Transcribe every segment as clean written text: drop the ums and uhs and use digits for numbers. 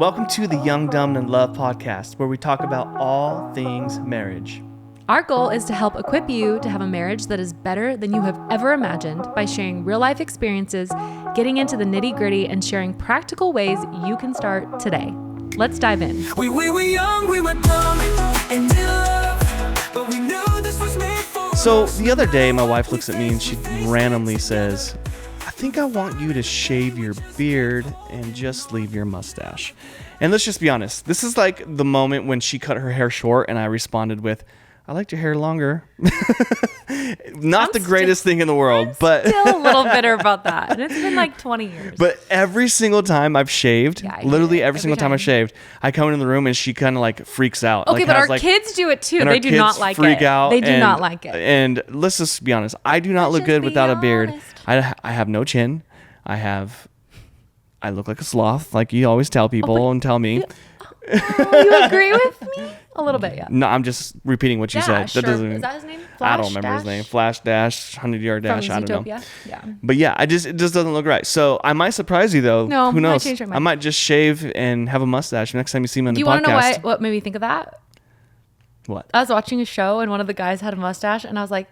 Welcome to the Young, Dumb, and Love podcast, where we talk about all things marriage. Our goal is to help equip you to have a marriage that is better than you have ever imagined by sharing real-life experiences, getting into the nitty-gritty, and sharing practical ways you can start today. Let's dive in. We were young, we were dumb, and in love, but we knew this was made for So the other day, my wife looks at me and she randomly says, I think I want you to shave your beard and just leave your mustache. And let's just be honest. This is like the moment when she cut her hair short and I responded with, I liked your hair longer. Not the greatest thing in the world, but Still a little bitter about that. And it's been like 20 years. But every single time I've shaved, Yeah, I literally get it. every single time I've shaved, I come into the room and she kind of like freaks out. Okay, like, but has, our like, kids do it too. and our They do kids not like freak it. out They do and- not like it. And let's just be honest. I do not Let's look just good be without a beard. honest. I have no chin. I look like a sloth, like you always tell people and tell me. Oh, you agree with me? A little bit, yeah. No, I'm just repeating what you said. Dash, That or- doesn't. is that his name? I don't Flash remember his Dash? name. Flash Dash, 100-yard From dash. I don't know. Zootopia? Yeah. But yeah, it just doesn't look right. So I might surprise you though. No, Who I knows? changed my mind. I might just shave and have a mustache next time you see me on Do the you podcast. want to know what made me think of that? What? I was watching a show and one of the guys had a mustache and I was like,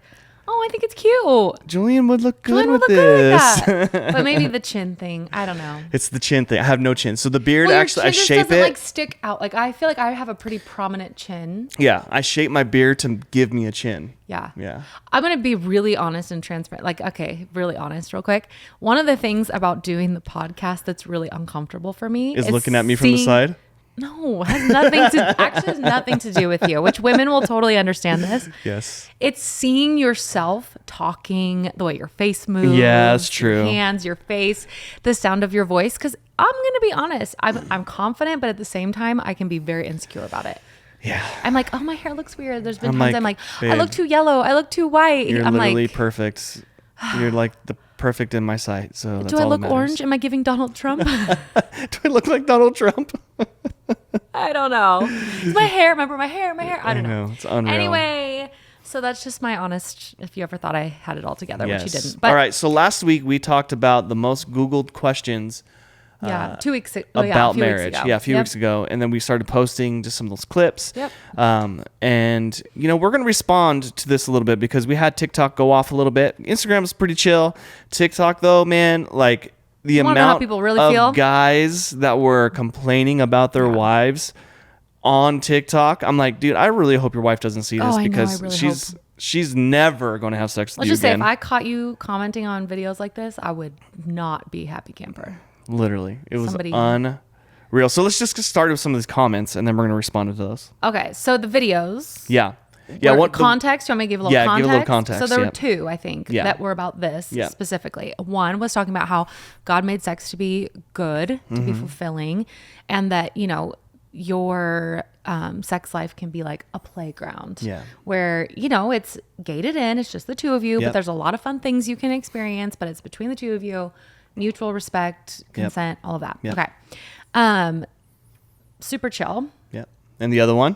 oh, I think it's cute. Julian would look good Julian with would look this. good with that. But maybe the chin thing. I don't know. It's the chin thing. I have no chin. So the beard, Well, your actually, I chin just shape doesn't it. like stick out. Like I feel like I have a pretty prominent chin. Yeah, I shape my beard to give me a chin. Yeah. Yeah. I'm going to be really honest and transparent. Like, okay, really honest real quick. One of the things about doing the podcast that's really uncomfortable for me Is looking at me from the seeing- side. No, has nothing to do with you, which women will totally understand this. Yes. It's seeing yourself talking, the way your face moves. Yeah, that's true. Your hands, your face, the sound of your voice. Because I'm going to be honest, I'm confident, but at the same time, I can be very insecure about it. Yeah. I'm like, oh, my hair looks weird. There's been I'm times like, I'm like, babe, I look too yellow. I look too white. You're I'm literally like, perfect. You're like the perfect in my sight. So that's do I all look that matters. orange? Am I giving Donald Trump? Do I look like Donald Trump? I don't know. It's my hair. Remember my hair? I don't know. It's unreal. Anyway, so that's just my honest, if you ever thought I had it all together, which you didn't. But All right. So last week we talked about the most Googled questions yeah, 2 weeks ago. about marriage. Yeah, a few weeks ago. And then we started posting just some of those clips. Yep. And, we're going to respond to this a little bit because we had TikTok go off a little bit. Instagram's pretty chill. TikTok, though, man, like the wanna know how amount people really of feel? guys that were complaining about their wives on TikTok, I'm like, dude, I really hope your wife doesn't see this Oh, I know, because I really she's never going to have sex with Let's you just say again. if I caught you commenting on videos like this, I would not be happy camper. Literally. It was Somebody- unreal. So let's just get started with some of these comments and then we're going to respond to those. Okay, so the videos. Yeah. Yeah. Were What context? You want me to give a little Yeah, context? give a little context, So there yeah. were two, I think, Yeah. that were about this Yeah. specifically. One was talking about how God made sex to be good, to Mm-hmm. be fulfilling, and that, your sex life can be like a playground. Yeah. Where, it's gated in, it's just the two of you, Yep. but there's a lot of fun things you can experience, but it's between the two of you, mutual respect, consent, all of that. Yep. Okay. Super chill. Yeah. And the other one?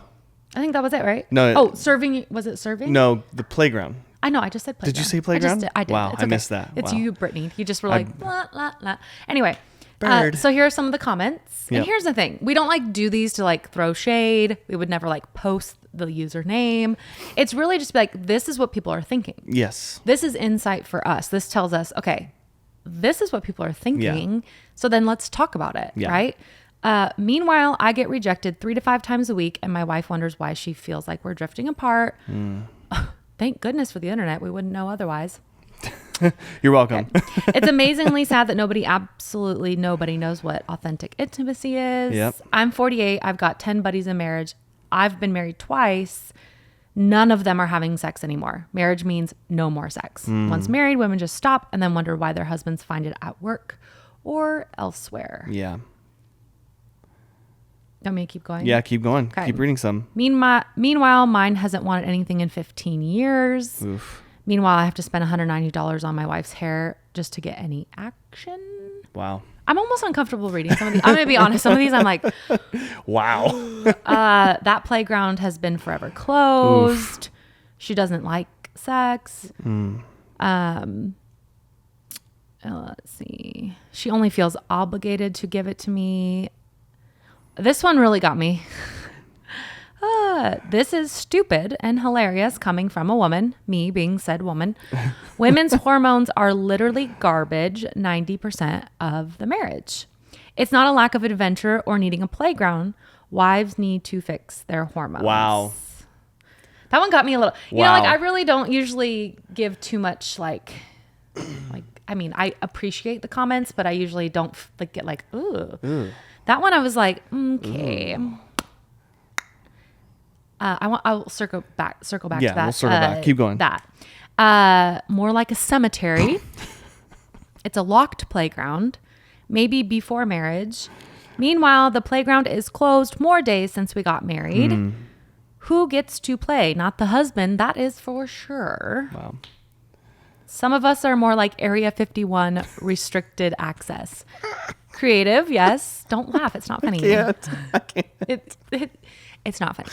I think that was it, right? No. Oh, serving. Was it serving? No, the playground. I know. I just said playground. Did you say playground? I did. Wow, It's I missed that. It's Wow. you, Brittany. You just were like, blah, blah, blah. Anyway. Bird. So here are some of the comments. Yep. And here's the thing. We don't like do these to like throw shade. We would never like post the username. It's really just like, this is what people are thinking. Yes. This is insight for us. This tells us, okay, this is what people are thinking. So then let's talk about it, Yeah. right? Meanwhile, I get rejected 3 to 5 times a week, and my wife wonders why she feels like we're drifting apart. Thank goodness for the internet. We wouldn't know otherwise. You're welcome. It's amazingly sad that absolutely nobody knows what authentic intimacy is. Yep. I'm 48. I've got 10 buddies in marriage. I've been married twice. None of them are having sex anymore. Marriage means no more sex. Once married, women just stop and then wonder why their husbands find it at work or elsewhere. Yeah. Want me to keep going? Yeah, keep going. Okay. Keep reading some. Meanwhile, mine hasn't wanted anything in 15 years. Oof. Meanwhile, I have to spend $190 on my wife's hair just to get any action. Wow. I'm almost uncomfortable reading some of these. I'm going to be honest. Some of these I'm like, Wow. that playground has been forever closed. She doesn't like sex. Let's see. She only feels obligated to give it to me. This one really got me. This is stupid and hilarious coming from a woman, me being said woman. Women's hormones are literally garbage 90% of the marriage. It's not a lack of adventure or needing a playground. Wives need to fix their hormones. Wow. That one got me a little, you know, Wow. like I really don't usually give too much I mean, I appreciate the comments, but I usually don't get like, ooh. That one I was like, okay. I'll circle back Yeah, to that. we'll circle back. Keep going. That. More like a cemetery. It's a locked playground, maybe before marriage. Meanwhile, the playground is closed more days since we got married. Who gets to play? Not the husband, that is for sure. Wow. Some of us are more like Area 51 restricted access. Creative, yes. Don't laugh. It's not funny. I can't. It's not funny.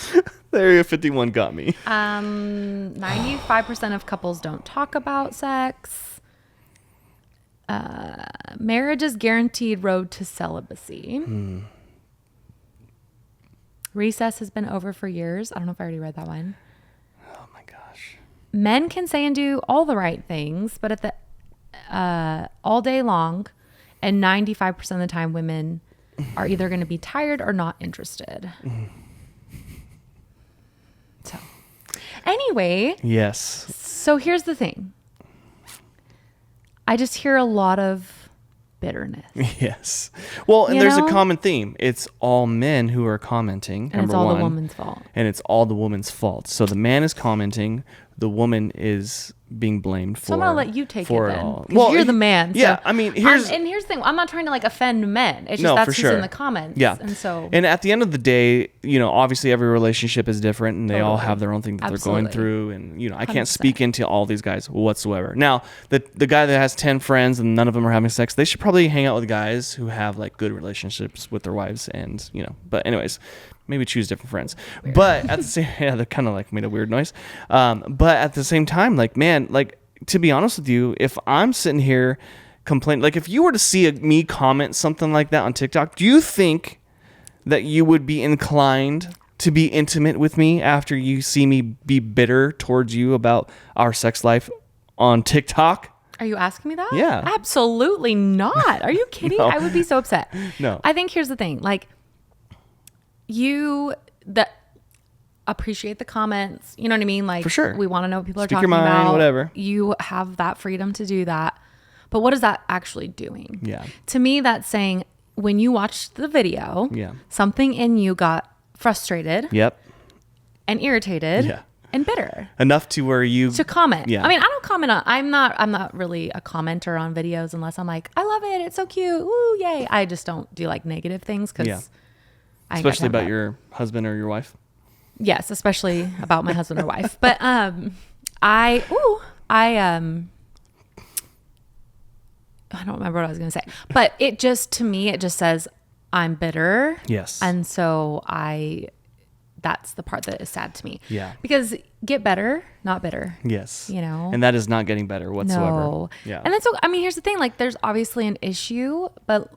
Area 51 got me. 95% of couples don't talk about sex. Marriage is guaranteed road to celibacy. Recess has been over for years. I don't know if I already read that one. Oh my gosh. Men can say and do all the right things, but at the all day long, and 95% of the time, women are either going to be tired or not interested. So, anyway, Yes. so here's the thing. I just hear a lot of bitterness, Yes. Well, and You there's know? a common theme. It's all men who are commenting. and it's number all one, the woman's fault. and it's all the woman's fault. So the man is commenting, the woman is being blamed for. So I'm gonna let you take it for then. all. 'Cause you're the man. Yeah, so I mean, here's and here's the thing. I'm not trying to like offend men. It's just No, that's for who's sure. in the comments. Yeah. And so And at the end of the day, you know, obviously every relationship is different and they all Totally. have their own thing that they're Absolutely. going through. And, you know, I can't 100%. speak into all these guys whatsoever. Now, the guy that has 10 friends and none of them are having sex, they should probably hang out with guys who have like good relationships with their wives and, you know, but anyways, maybe choose different friends. But at the same, yeah, they're kind of like made a weird noise. But at the same time, like, man, like, to be honest with you, if I'm sitting here complaining, like if you were to see me comment something like that on TikTok, do you think that you would be inclined to be intimate with me after you see me be bitter towards you about our sex life on TikTok? Are you asking me that? Yeah. Absolutely not. Are you kidding? No. I would be so upset. No. I think here's the thing. Like appreciate the comments. You know what I mean? Like For sure. we want to know what people Speak are your talking mind, about. whatever. You have that freedom to do that. But what is that actually doing? Yeah. To me, that's saying when you watched the video, Yeah. something in you got frustrated Yep. and irritated Yeah. and bitter. Enough to where you To comment. Yeah. I mean, I don't comment on, I'm not really a commenter on videos unless I'm like, I love it. It's so cute. Woo, yay. I just don't do like negative things because Yeah. Especially about your husband or your wife. Yes, especially about my husband or wife. But I don't remember what I was going to say. But it just, to me, it just says I'm bitter. Yes. And so that's the part that is sad to me. Yeah. Because get better, not bitter. Yes. You know? And that is not getting better whatsoever. No. Yeah. And that's, I mean, here's the thing, like there's obviously an issue, but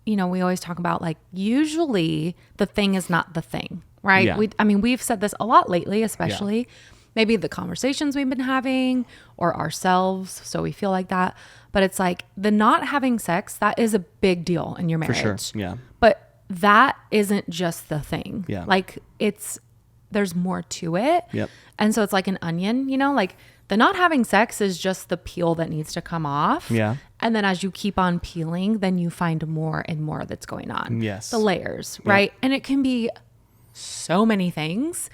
you know, we always talk about like usually the thing is not the thing, right? Yeah. We've said this a lot lately, especially maybe the conversations we've been having or ourselves. So we feel like that, but it's like the not having sex, that is a big deal in your For marriage. sure. Yeah. But that isn't just the thing. Yeah. Like there's more to it. Yep. And so it's like an onion, you know, like the not having sex is just the peel that needs to come off. Yeah. And then as you keep on peeling, then you find more and more that's going on. Yes. The layers, right? And it can be so many things,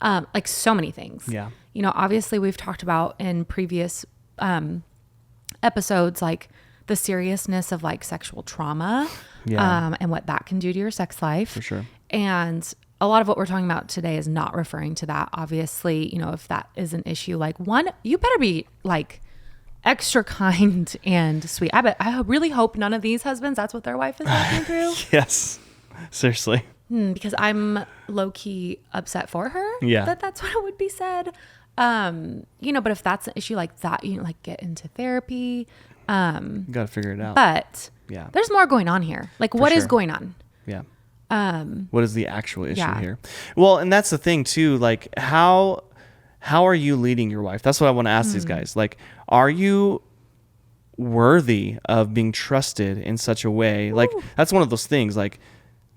like so many things. Yeah. You know, obviously we've talked about in previous episodes, like the seriousness of like sexual trauma Yeah. and what that can do to your sex life. For sure. And a lot of what we're talking about today is not referring to that. Obviously, you know, if that is an issue, like one, you better be like extra kind and sweet. I really hope none of these husbands, that's what their wife is walking through. Yes. Seriously. Because I'm low key upset for her. Yeah. That's what would be said. You know, but if that's an issue like that, you know, like get into therapy. You got to figure it out. But Yeah. there's more going on here. Like what is sure. going on? Yeah. What is the actual issue Yeah. here? Well, and that's the thing too. Like, how are you leading your wife? That's what I want to ask these guys. Like, are you worthy of being trusted in such a way? Like, that's one of those things. Like,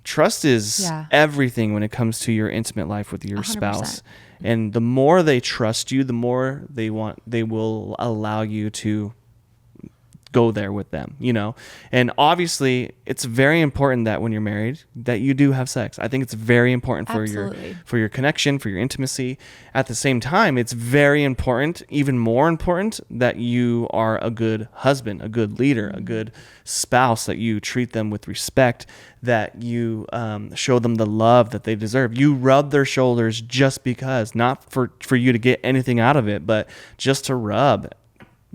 trust is Yeah. everything when it comes to your intimate life with your 100%. spouse. And the more they trust you, the more they will allow you to go there with them, you know? And obviously it's very important that when you're married that you do have sex. I think it's very important for Absolutely. your connection, for your intimacy. At the same time, it's very important, even more important, that you are a good husband, a good leader, a good spouse, that you treat them with respect, that you show them the love that they deserve. You rub their shoulders just because, not for you to get anything out of it, but just to rub.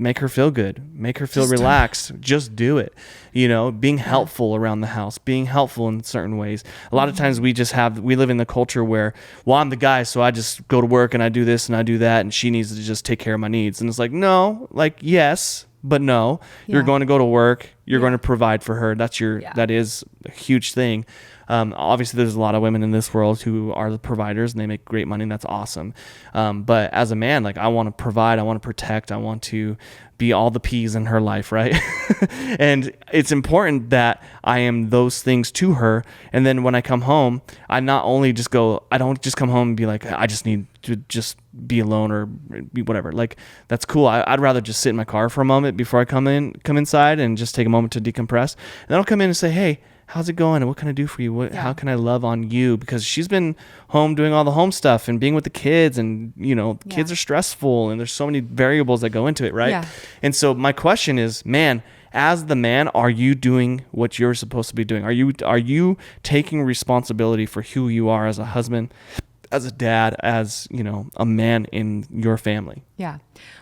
Make her feel good. Make her feel relaxed. Just do it. You know, being helpful around the house, being helpful in certain ways. A lot of times we live in the culture where, well, I'm the guy, so I just go to work and I do this and I do that, and she needs to just take care of my needs. And it's like, no, like, yes, but no. You're Yeah. going to go to work. You're Yeah. going to provide for her. That is a huge thing. Obviously, there's a lot of women in this world who are the providers and they make great money, and that's awesome. But as a man, like, I want to provide, I want to protect, I want to be all the P's in her life, right? And it's important that I am those things to her. And then when I come home, I don't just come home and be like, I just need to just be alone or be whatever. Like, that's cool. I'd rather just sit in my car for a moment before I come inside and just take a moment to decompress. And then I'll come in and say, hey, how's it going? And what can I do for you? How can I love on you? Because she's been home doing all the home stuff and being with the kids, and, you know, kids are stressful and there's so many variables that go into it, right? Yeah. And so my question is, man, as the man, are you doing what you're supposed to be doing? Are you taking responsibility for who you are as a husband, as a dad, as, you know, a man in your family? Yeah.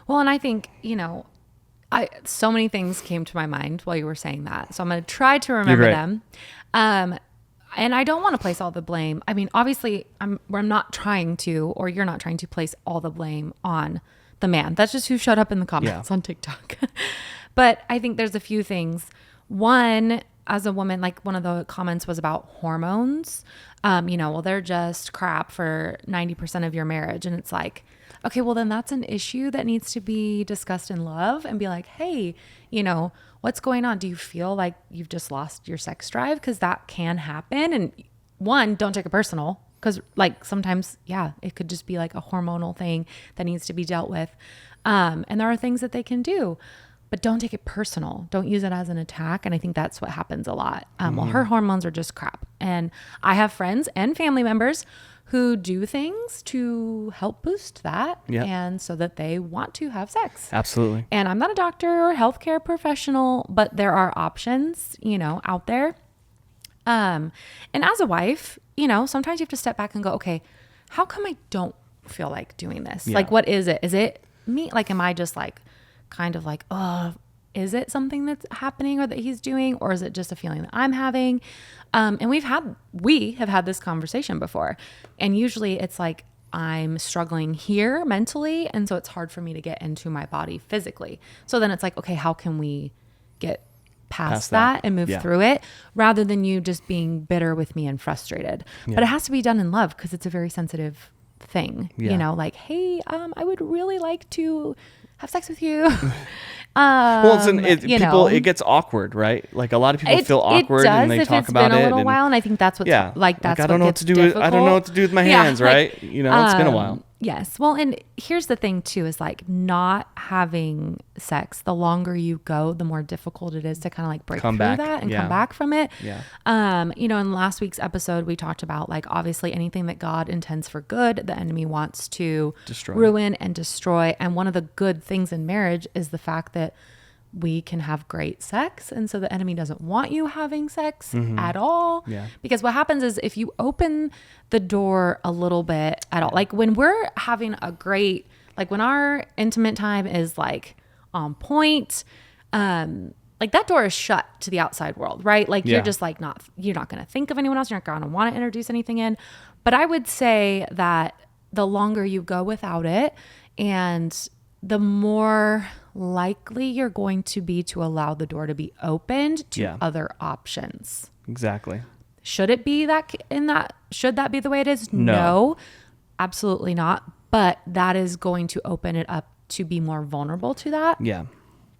Well, and I think, you know, so many things came to my mind while you were saying that. So I'm going to try to remember great. them. And I don't want to place all the blame. I mean, obviously I'm not trying to, or you're not trying to place all the blame on the man. That's just who showed up in the comments on TikTok. But I think there's a few things. One, as a woman, like, one of the comments was about hormones. You know, well, they're just crap for 90% of your marriage. And it's like, okay, well, then that's an issue that needs to be discussed in love, and be like, hey, you know, what's going on? Do you feel like you've just lost your sex drive? Because that can happen. And one, don't take it personal, because, like, sometimes, yeah, it could just be like a hormonal thing that needs to be dealt with. And there are things that they can do, but don't take it personal. Don't use it as an attack. And I think that's what happens a lot. Well, her hormones are just crap. And I have friends and family members who do things to help boost that, and so that they want to have sex. Absolutely. And I'm not a doctor or healthcare professional, but there are options, you know, out there. And as a wife, you know, sometimes you have to step back and go, okay, how come I don't feel like doing this? Like, what is it? Is it me? Like, am I just like, kind of like, oh, is it something that's happening or that he's doing? Or is it just a feeling that I'm having? And we have had this conversation before. And usually it's like, I'm struggling here mentally. And so it's hard for me to get into my body physically. So then it's like, okay, how can we get past that and move through it, rather than you just being bitter with me and frustrated? But it has to be done in love, because it's a very sensitive thing, you know, like, hey, I would really like to have sex with you. It gets awkward, right? Like, a lot of people feel awkward and they talk about it. It's been a little while, and I think that's what's that's I don't know what to do. I don't know what to do with my hands, right? You know, it's been a while. Yes. Well, and here's the thing too, is like, not having sex, the longer you go, the more difficult it is to kind of like break through that and come back from it. Yeah. You know, in last week's episode, we talked about, like, obviously anything that God intends for good, the enemy wants to ruin and destroy. And one of the good things in marriage is the fact that we can have great sex. And so the enemy doesn't want you having sex at all. Yeah. Because what happens is, if you open the door a little bit at all, like when we're having like when our intimate time is like on point, like that door is shut to the outside world, right? Like you're just like you're not going to think of anyone else. You're not going to want to introduce anything in. But I would say that the longer you go without it, and the more likely you're going to be to allow the door to be opened to other options. Exactly. Should it be should that be the way it is? No. Absolutely not. But that is going to open it up to be more vulnerable to that. Yeah.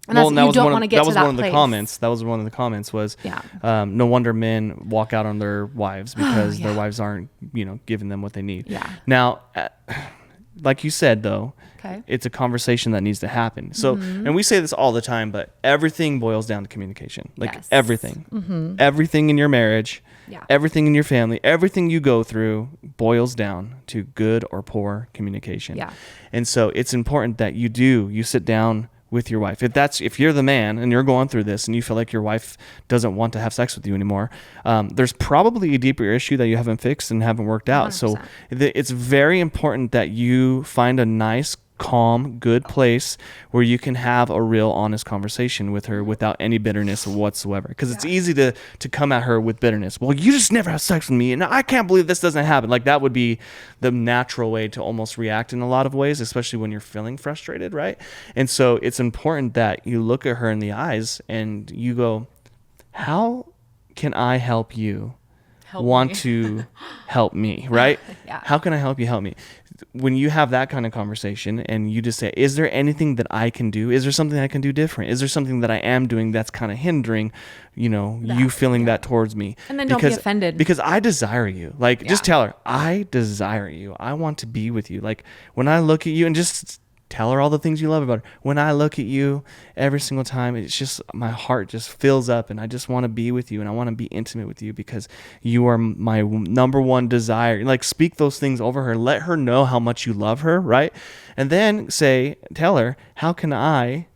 And you don't want to get to that place. That was one of the comments. That was one of the comments was, no wonder men walk out on their wives because their wives aren't, giving them what they need. Yeah. Now, like you said, though, okay, it's a conversation that needs to happen. So, and we say this all the time, but everything boils down to communication. Like everything, everything in your marriage, everything in your family, everything you go through boils down to good or poor communication. Yeah. And so it's important that you sit down with your wife. If you're the man and you're going through this and you feel like your wife doesn't want to have sex with you anymore, there's probably a deeper issue that you haven't fixed and haven't worked out. 100%. So it's very important that you find a nice, calm, good place where you can have a real honest conversation with her without any bitterness whatsoever. Because it's easy to come at her with bitterness. Well, you just never have sex with me, and I can't believe this doesn't happen. Like, that would be the natural way to almost react in a lot of ways, especially when you're feeling frustrated, right? And so it's important that you look at her in the eyes and you go, how can I help you to help me, right? How can I help you help me? When you have that kind of conversation and you just say, is there anything that I can do? Is there something I can do different? Is there something that I am doing that's kind of hindering, you feeling that towards me? And then don't be offended. Because I desire you. Like, just tell her, I desire you. I want to be with you. Like, when I look at you, and just tell her all the things you love about her. When I look at you every single time, it's just, my heart just fills up and I just want to be with you and I want to be intimate with you because you are my number one desire. Like, speak those things over her. Let her know how much you love her, right? And then tell her, how can I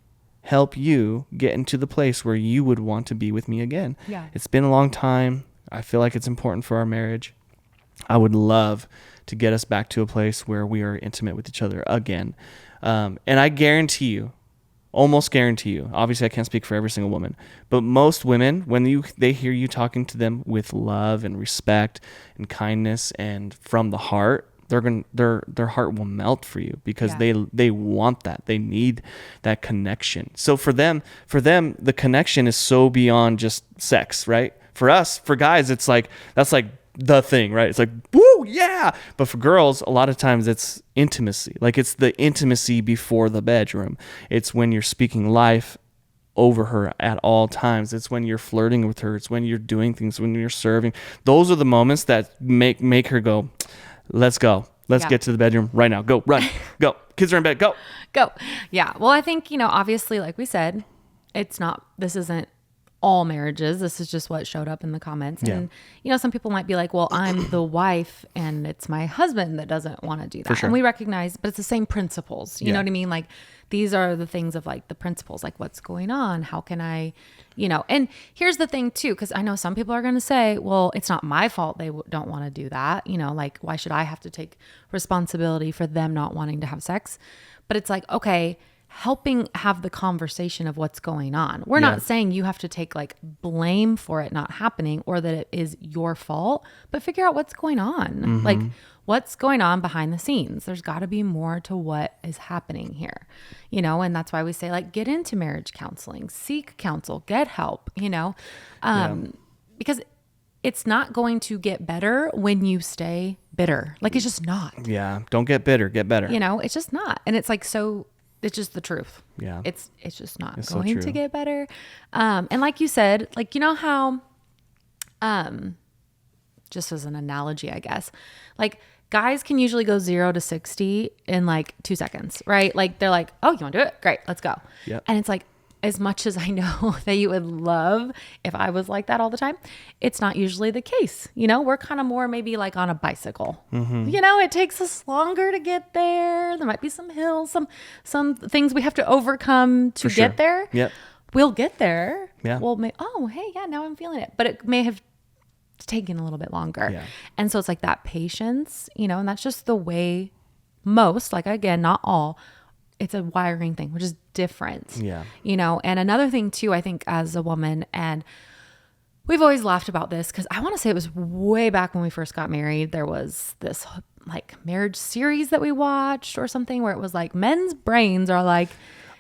help you get into the place where you would want to be with me again? Yeah. It's been a long time. I feel like it's important for our marriage. I would love to get us back to a place where we are intimate with each other again. And I almost guarantee you, obviously I can't speak for every single woman, but most women, when they hear you talking to them with love and respect and kindness and from the heart, their heart will melt for you because they want that. They need that connection. So for them, the connection is so beyond just sex, right? For us, for guys, it's like, that's like the thing, right? It's like, woo, yeah. But for girls, a lot of times it's intimacy. Like, it's the intimacy before the bedroom. It's when you're speaking life over her at all times. It's when you're flirting with her. It's when you're doing things, when you're serving. Those are the moments that make her go, let's go. Let's get to the bedroom right now. Go, run, go. Kids are in bed. Go. Go. Yeah. Well, I think, obviously, like we said, this isn't all marriages. This is just what showed up in the comments. And, some people might be like, well, I'm the wife and it's my husband that doesn't want to do that. For sure. And we recognize, but it's the same principles. You know what I mean? Like, these are the things of like the principles, like what's going on? How can I, and here's the thing too, because I know some people are going to say, well, it's not my fault they don't want to do that. Like, why should I have to take responsibility for them not wanting to have sex? But it's like, okay, helping have the conversation of what's going on. We're not saying you have to take like blame for it not happening or that it is your fault, but figure out what's going on. Like, what's going on behind the scenes. There's got to be more to what is happening here, and that's why we say, like, get into marriage counseling, seek counsel, get help, because it's not going to get better when you stay bitter. Like, it's just not. Yeah. Don't get bitter, get better. It's just not. And it's like, it's just the truth. Yeah. It's just not it's going so to get better. And like you said, like, how, just as an analogy, I guess, like, guys can usually go 0 to 60 in like 2 seconds, right? Like, they're like, oh, you want to do it? Great, let's go. Yep. And it's like, as much as I know that you would love if I was like that all the time, it's not usually the case. We're kind of more maybe like on a bicycle. It takes us longer to get there. There might be some hills, some things we have to overcome to get there. Yep. We'll get there. Yeah. Now I'm feeling it. But it may have taken a little bit longer. Yeah. And so it's like that patience, and that's just the way most, like, again, not all, it's a wiring thing, which is different. Yeah. And another thing too, I think as a woman, and we've always laughed about this because I want to say it was way back when we first got married. There was this like marriage series that we watched or something where it was like men's brains are like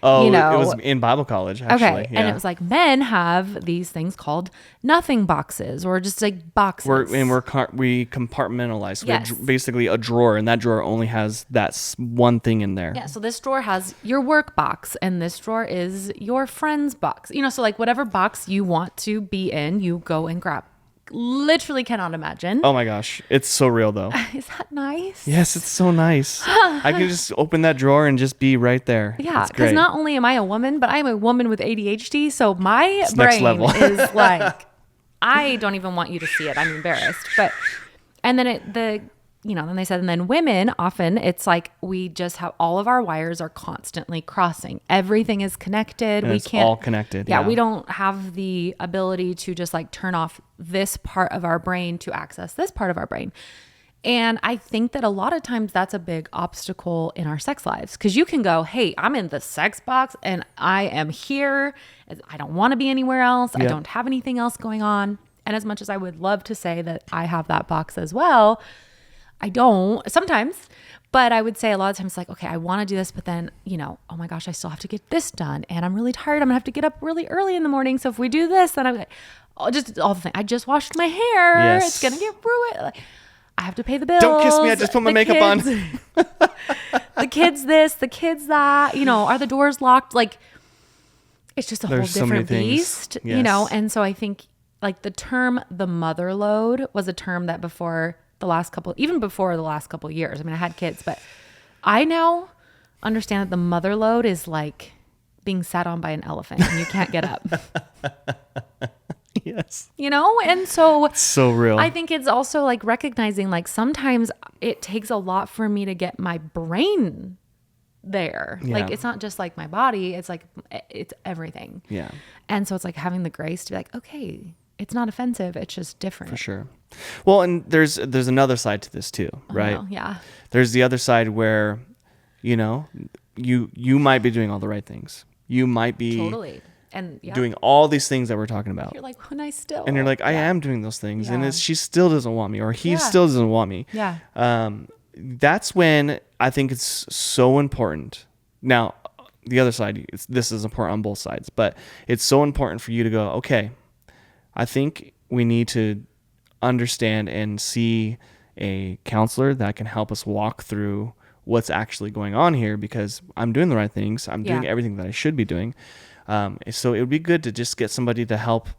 Oh, you know, it was in Bible college, actually. okay. Yeah. And it was like men have these things called nothing boxes or just like boxes. we compartmentalize. Yes. We're basically a drawer, and that drawer only has that one thing in there. Yeah, so this drawer has your work box and this drawer is your friend's box. You know, so like whatever box you want to be in, you go and grab. Literally cannot imagine. Oh my gosh, it's so real though. Is that nice? Yes, it's so nice. I can just open that drawer and just be right there. Yeah, It's because great. not only am I a woman, but I'm a woman with ADHD. So my next brain level. is like, I don't even want you to see it. I'm embarrassed. But, and then then they said, and then women often it's like we just have all of our wires are constantly crossing. Everything is connected. And We it's can't all connected. Yeah, we don't have the ability to just like turn off this part of our brain to access this part of our brain. And I think that a lot of times that's a big obstacle in our sex lives because you can go, hey, I'm in the sex box and I am here. I don't want to be anywhere else. I Yeah. don't have anything else going on. And as much as I would love to say that I have that box as well, I don't sometimes, but I would say a lot of times like, okay, I want to do this, but then, oh my gosh, I still have to get this done and I'm really tired. I'm gonna have to get up really early in the morning. So if we do this, then I'm like, just all the things. I just washed my hair. Yes. It's going to get ruined. Like, I have to pay the bills. Don't kiss me. I just put my The makeup on. The kids this, the kids that, are the doors locked? Like, it's just a There's whole so many different things. beast, Yes. And so I think like the term the mother load was a term that even before the last couple of years, I mean, I had kids, but I now understand that the mother load is like being sat on by an elephant and you can't get up, Yes. and so So real. I think it's also like recognizing like sometimes it takes a lot for me to get my brain there. Yeah. Like it's not just like my body, it's like it's everything. Yeah. And so it's like having the grace to be like, okay, it's not offensive, it's just different. For sure. Well, and there's another side to this too, right? Oh, yeah. There's the other side where, you might be doing all the right things. You might be Totally. And yeah, doing all these things that we're talking about. you're like, when I still And you're like, I am doing those things, and Yeah. she still doesn't want me, or he Yeah. still doesn't want me. Yeah. That's when I think it's so important. Now, the other side, this is important on both sides, but it's so important for you to go, okay, I think we need to understand and see a counselor that can help us walk through what's actually going on here, because I'm doing the right things. I'm doing Yeah. everything that I should be doing. So it would be good to just get somebody to help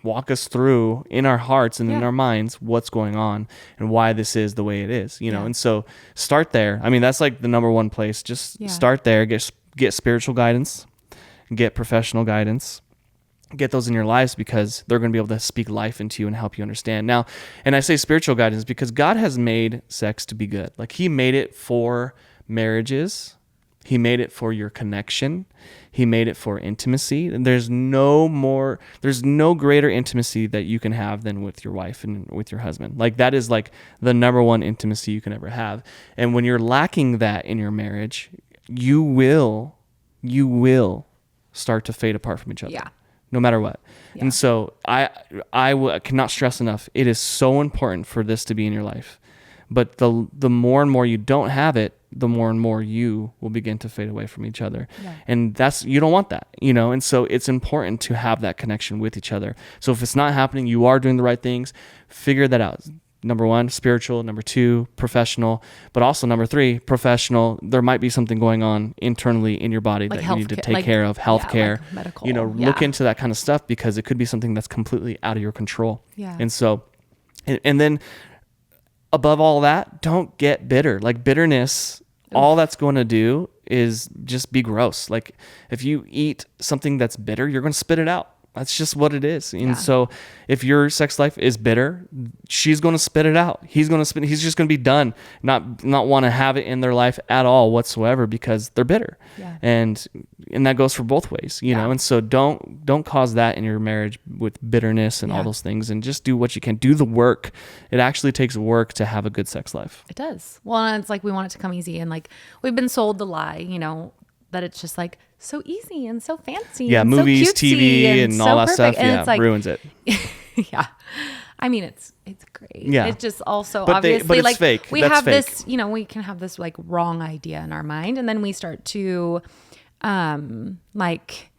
walk us through in our hearts and in Yeah. our minds what's going on and why this is the way it is, Yeah. and so start there. I mean, that's like the number one place. Just Yeah. start there, get spiritual guidance, get professional guidance, get those in your lives, because they're going to be able to speak life into you and help you understand. Now, and I say spiritual guidance because God has made sex to be good. Like he made it for marriages. He made it for your connection. He made it for intimacy. And there's no greater intimacy that you can have than with your wife and with your husband. Like that is like the number one intimacy you can ever have. And when you're lacking that in your marriage, you will start to fade apart from each other. Yeah. No matter what. Yeah. And so I cannot stress enough. It is so important for this to be in your life. But the more and more you don't have it, the more and more you will begin to fade away from each other. Yeah. And you don't want that, and so it's important to have that connection with each other. So if it's not happening, you are doing the right things, figure that out. Number 1, spiritual. Number 2, professional. But also number 3, professional. There might be something going on internally in your body Like that you need to healthcare- take like- care of, healthcare, like medical. look Yeah. into that kind of stuff, because it could be something that's completely out of your control. Yeah. And so, and then above all that, don't get bitter. Like bitterness, all that's going to do is just be gross. Like if you eat something that's bitter, you're going to spit it out. That's just what it is. And Yeah. so if your sex life is bitter, she's going to spit it out. He's just going to be done, not want to have it in their life at all whatsoever, because they're bitter. Yeah. And that goes for both ways, Yeah. And so don't cause that in your marriage with bitterness and all Yeah. those things, and just do what you can. Do the work. It actually takes work to have a good sex life. It does. Well, and it's like we want it to come easy, and like we've been sold the lie, that it's just like so easy and so fancy. Yeah, and movies, so cutesy TV, and so all that perfect. stuff. And Yeah, it's like, ruins it. yeah. I mean, it's great. Yeah. It just also But obviously it's like fake. we That's have fake. this, we can have this like wrong idea in our mind, and then we start to like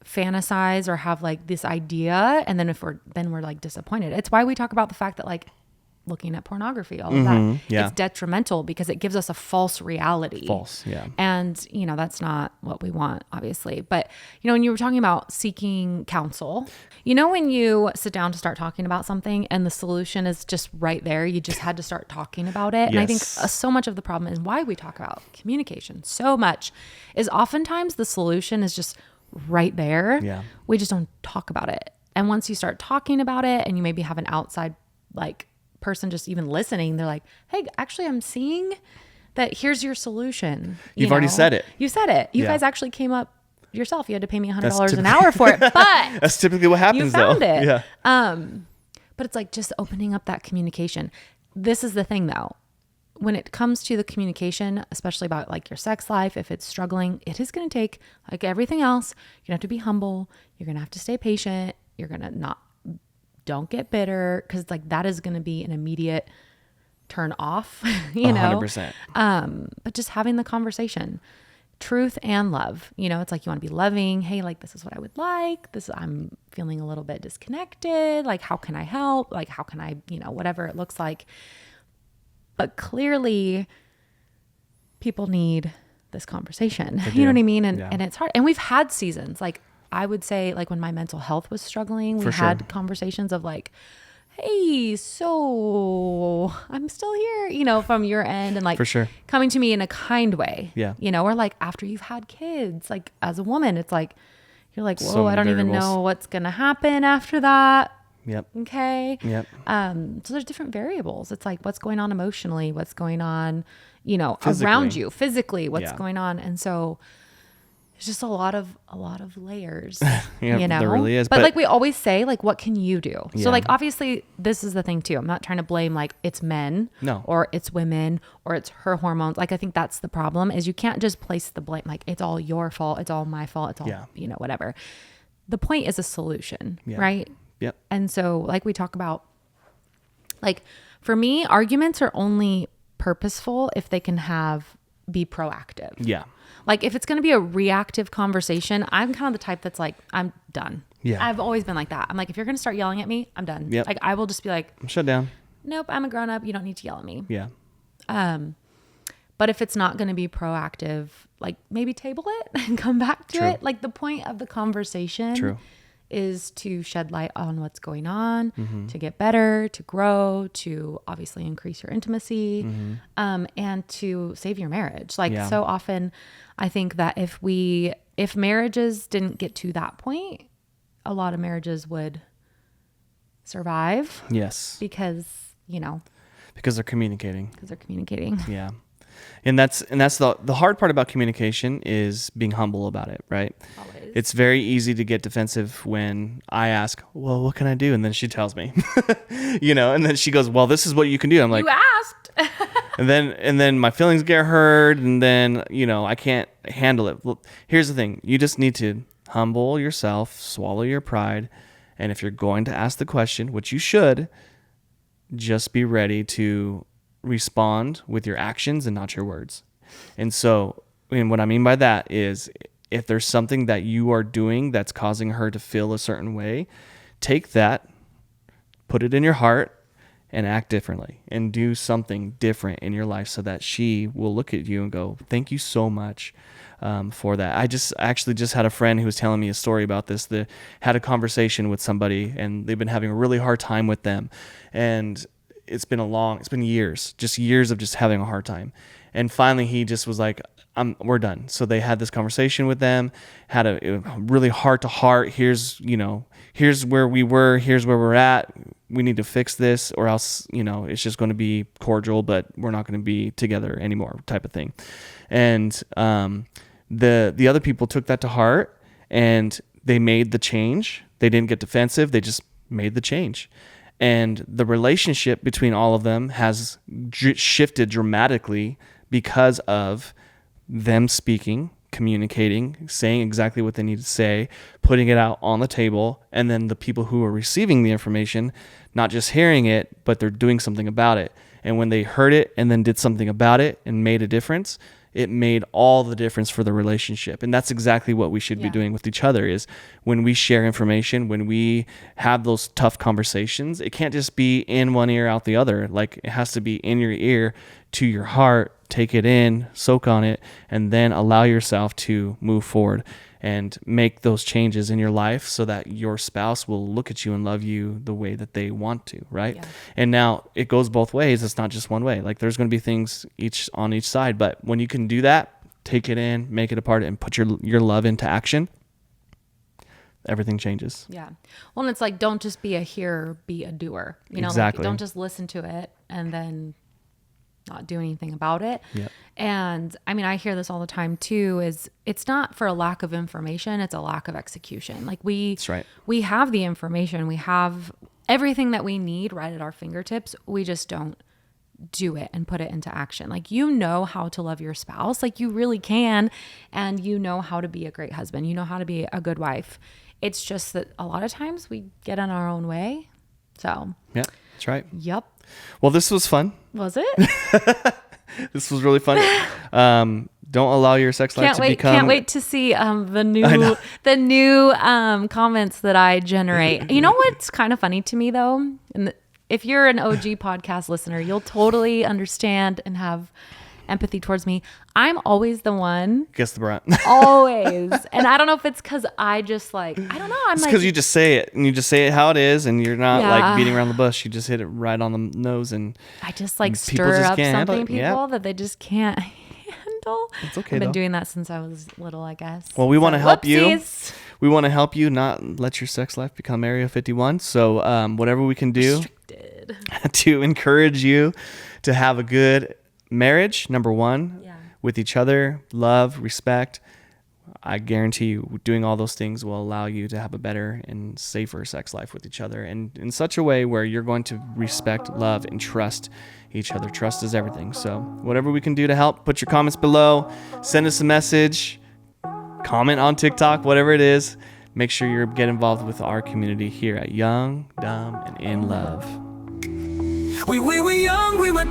fantasize or have like this idea, and then we're like disappointed. It's why we talk about the fact that like looking at pornography, all of that, yeah. it's detrimental because it gives us a false reality. Yeah. And that's not what we want, obviously. But when you were talking about seeking counsel, when you sit down to start talking about something and the solution is just right there, you just had to start talking about it. And I think Yes. so much of the problem is why we talk about communication so much is oftentimes the solution is just right there. Yeah. We just don't talk about it. And once you start talking about it and you maybe have an outside like person just even listening, they're like, hey, actually I'm seeing that here's your solution. You've already said it. You said it. You Yeah. guys actually came up yourself. You had to pay me $100 That's an hour for it, but That's typically what happens you found though. it. Yeah. But it's like just opening up that communication. This is the thing though. When it comes to the communication, especially about like your sex life, if it's struggling, it is going to take, like everything else, you're going to have to be humble. You're going to have to stay patient. You're going to don't get bitter, because like that is going to be an immediate turn off, 100%. But just having the conversation, truth and love, it's like you want to be loving. Hey, like this is what I would like. I'm feeling a little bit disconnected. Like, how can I help? Like, how can I, whatever it looks like. But clearly people need this conversation. You know what I mean? And it's hard. And we've had seasons, like I would say, like when my mental health was struggling, we had conversations of like, hey, so I'm still here, from your end, and like For sure. coming to me in a kind way. Yeah. Or like after you've had kids, like as a woman, it's like, you're like, whoa, So many I don't even variables. know what's going to happen after that. Yep. Okay. Yep. So there's different variables. It's like what's going on emotionally, what's going on, around Physically. you, physically, what's Yeah. going on. And so it's just a lot of layers, Yeah, there really is. But But- like we always say, like, what can you do? Yeah. So like, obviously this is the thing too. I'm not trying to blame like it's men No. or it's women or it's her hormones. Like, I think that's the problem is you can't just place the blame. Like it's all your fault. It's all my fault. It's all, Yeah. whatever. The point is a solution, Yeah. right? Yep. And so like we talk about, like for me, arguments are only purposeful if they can be proactive. Yeah. Like if it's going to be a reactive conversation, I'm kind of the type that's like, I'm done. Yeah. I've always been like that. I'm like, if you're going to start yelling at me, I'm done. Yep. Like I will just be like, Shut down. nope, I'm a grown up. You don't need to yell at me. Yeah. But if it's not going to be proactive, like maybe table it and come back to True. it. Like the point of the conversation True. is to shed light on what's going on, Mm-hmm. to get better, to grow, to obviously increase your intimacy, and to save your marriage. Like Yeah. so often I think that if marriages didn't get to that point, a lot of marriages would survive Yes. because, Because they're communicating. they're communicating. Yeah. And that's the hard part about communication is being humble about it, right? Always. It's very easy to get defensive when I ask, well, what can I do? And then she tells me, and then she goes, well, this is what you can do. I'm like, You asked. and then my feelings get hurt, and then, I can't handle it. Well, here's the thing. You just need to humble yourself, swallow your pride. And if you're going to ask the question, which you should, just be ready to respond with your actions and not your words. And so, and what I mean by that is if there's something that you are doing that's causing her to feel a certain way, take that, put it in your heart, and act differently and do something different in your life so that she will look at you and go, thank you so much for that. I actually just had a friend who was telling me a story about this. They had a conversation with somebody and they've been having a really hard time with them. And it's been years of just having a hard time. And finally he just was like, we're done. So they had this conversation with them, had a really heart to heart. Here's where we were, here's where we're at. We need to fix this or else, it's just going to be cordial, but we're not going to be together anymore type of thing. And the other people took that to heart and they made the change. They didn't get defensive. They just made the change. And the relationship between all of them has shifted dramatically because of them speaking, communicating, saying exactly what they need to say, putting it out on the table, and then the people who are receiving the information, not just hearing it, but they're doing something about it. And when they heard it and then did something about it and made a difference, it made all the difference for the relationship. And that's exactly what we should be doing with each other, is when we share information, when we have those tough conversations, it can't just be in one ear, out the other. Like, it has to be in your ear to your heart, take it in, soak on it, and then allow yourself to move forward and make those changes in your life so that your spouse will look at you and love you the way that they want to, right? Yeah. And now it goes both ways. It's not just one way. Like, there's going to be things on each side, but when you can do that, take it in, make it a part, and put your love into action, everything changes. Yeah. Well, and it's like, don't just be a hearer, be a doer. You know, exactly. Like, don't just listen to it and then not do anything about it. Yep. And I mean, I hear this all the time too, is it's not for a lack of information, it's a lack of execution. Like, That's right. we have the information, we have everything that we need right at our fingertips. We just don't do it and put it into action. Like, you know how to love your spouse, like, you really can. And you know how to be a great husband. You know how to be a good wife. It's just that a lot of times we get in our own way. So yeah, that's right. Yep. Well, this was fun. Was it? This was really fun. Don't allow your sex life to become... Can't wait to see the new comments that I generate. You know what's kind of funny to me though? And if you're an OG podcast listener, you'll totally understand and have empathy towards me. I'm always the one. Guess the brunt. Always. And I don't know if it's because I just like, I don't know. It's because you just say it and you just say it how it is and you're not like beating around the bush. You just hit it right on the nose and I just like stir up something in people that they just can't handle. It's okay. I've been doing that since I was little, I guess. Well, we want to help whoopsies. you. We want to help you not let your sex life become Area 51. So whatever we can do to encourage you to have a good marriage, number one, with each other, love, respect. I guarantee you doing all those things will allow you to have a better and safer sex life with each other, and in such a way where you're going to respect, love, and trust each other. Trust is everything. So whatever we can do to help, put your comments below, send us a message, comment on TikTok, whatever it is. Make sure you get involved with our community here at Young, Dumb, and in Love. We were young, we were